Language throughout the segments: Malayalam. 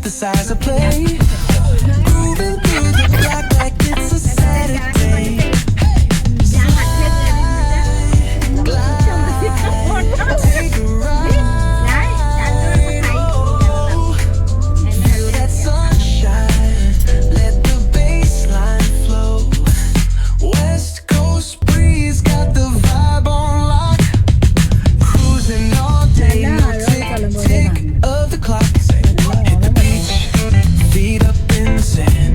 the size of play. Moving through the block like it's a Saturday. Take a ride. Feel that sunshine. Let the bassline flow. West Coast breeze got the vibe on lock. Cruising all day, no tick of the clock. Hit the beach, feet up in the sand.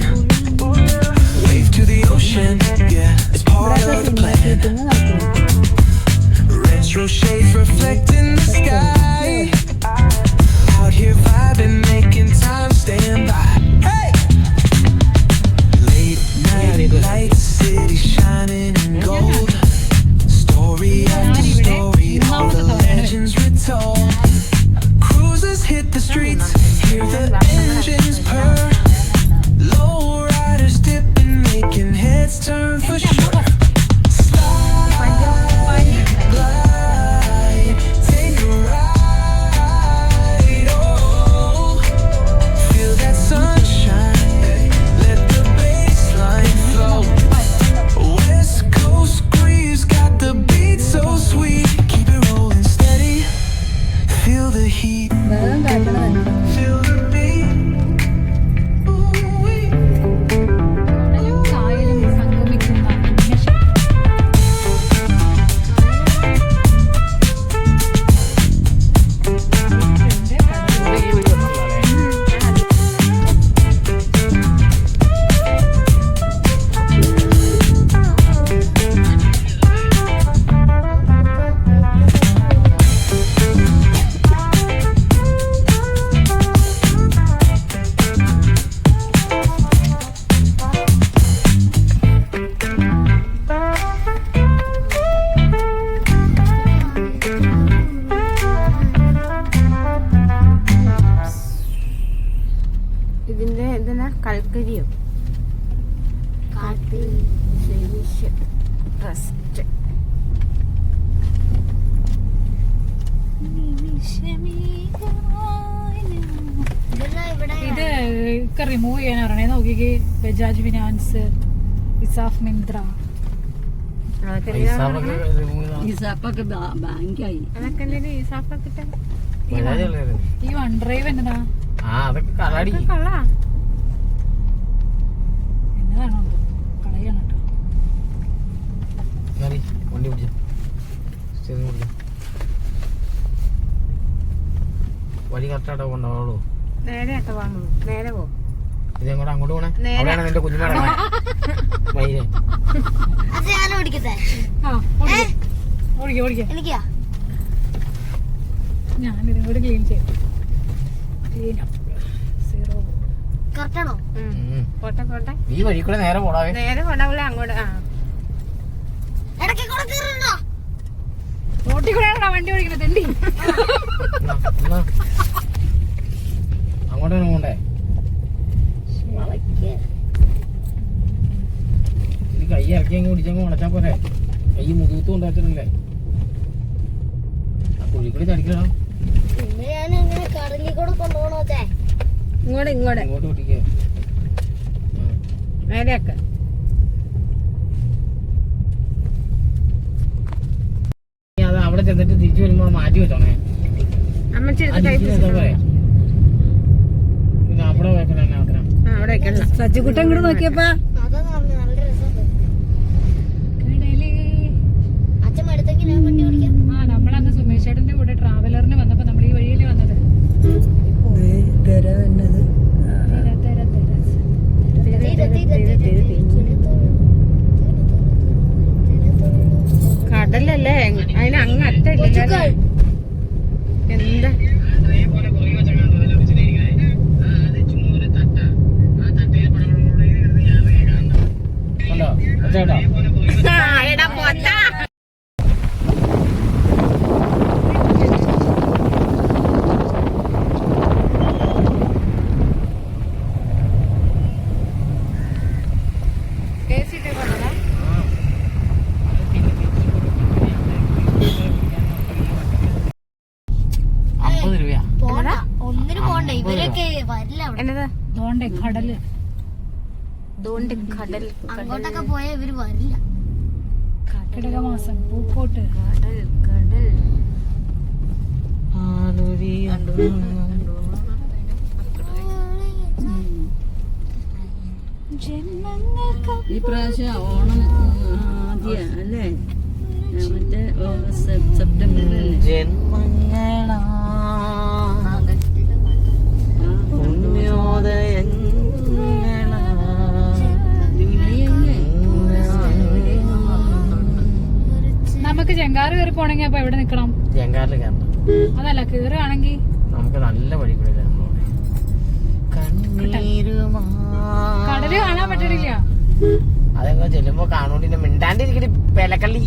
Wave to the ocean, yeah, it's part of the plan. Retro shades reflecting the sky. Out here vibing, making time stand by. Hey! Late night lights, city shining in gold. Story after story, all the legends retold. Cruisers hit the streets, hear the engines purr. Low riders dipping, making heads turn for sure. Slide, glide, take a ride. Oh, feel that sunshine. Let the bassline flow. West Coast breeze got the beat so sweet. Keep it rolling steady. Feel the heat. Feel the beat. Ooh-wee. ഇതിന്റെ എന്തിനാ കൽക്കരിയോ കാട്ടി ട്രസ്റ്റ് ഇത് റിമൂവ് ചെയ്യാൻ പറയണേ നോക്കിക്കേ. ബജാജ് ഫിനാൻസ്, ഇസാഫ് മിന്ത്ര, ബാങ്കായി ഈ വൺ ഡ്രൈവ് എന്നതാ കള്ളാ എന്നതാണോ കളയാണ് കേട്ടോ. വഴി കറക്റ്റായിട്ട് കൊണ്ടുപോകുള്ളൂ. നേരെ ആട്ടോ വാങ്ങുള്ളൂ. നേരെ പോ. ഇതെങ്ങോട്ട് അങ്ങോട്ട് പോണേ? അവിടെയാണ് നിന്റെ കുഞ്ഞുമാരെ വൈകി ഞാനിതും കൂടി ക്ലീൻ ചെയ്യും. ക്ലീൻ അപ്പ് സീറോ പോട്ടെ പോട്ടെ. ഈ വഴി കൂടെ നേരെ പോടാവേ. നേരെ കൊണ്ടാവില്ല അങ്ങോട്ട്. റോട്ടിൽ കൂടെയാണോ വണ്ടി ഓടിക്കണത്? തെണ്ടി അങ്ങോട്ട് പോണ്ടേ? ഈ കൈ ഇറക്കി അങ്ങ് പിടിച്ചങ്ങ് ഉണച്ചാ പോരെ. കൈ മുതുകത്ത് കൊണ്ടുവച്ചിട്ടല്ലേ ആ കുഴിക്കുടി തടിക്കണം. ഇങ്ങോട്ട് പിടിക്കുക. നേരെയൊക്കെ അത് അവിടെ ചെന്നിട്ട് തിരിച്ചു വരുമ്പോ മാറ്റി വെച്ചോണേ. അമ്മച്ചി പിന്നെ അവിടെ വെക്കണം. അവിടെ വെക്കണം. സച്ചിക്കുട്ടൻ കൂടെ നോക്കിയപ്പാ നമ്മളന്ന് സുമേഷ് ചേട്ടന്റെ കൂടെ ട്രാവലറിന് വന്നപ്പോ നമ്മൾ ഈ വഴിയില് വന്നത്. കടലല്ലേ അതിന് അങ്ങ് അറ്റല്ലേ എന്താ എന്നതാ ദോണ്ടെ കടല്. ദോണ്ട് കടൽ. അങ്ങോട്ടൊക്കെ പോയാൽ ഇവര് വരില്ല. കർക്കിടക മാസം പൂക്കോട്ട്. കടൽ കടൽ. ഈ പ്രാവശ്യം ഓണം ആദ്യ അല്ലേ മറ്റേ സെപ്റ്റംബറിലല്ലേ? ജന്മങ്ങളാ നമുക്ക് ചെങ്കാറ് കയറി പോണെങ്കിൽ അപ്പൊ എവിടെ നിക്കണം? ജങ്കാറിൽ കയറണം. അതല്ല കേറുകയാണെങ്കിൽ നമുക്ക് നല്ല വഴി കൂടെ കടല് കാണാൻ പറ്റണില്ല. അതെങ്ങനെ ചെല്ലുമ്പോ കാണോണ്ടി മിണ്ടാണ്ടിരിക്കണി പെലക്കള്ളി.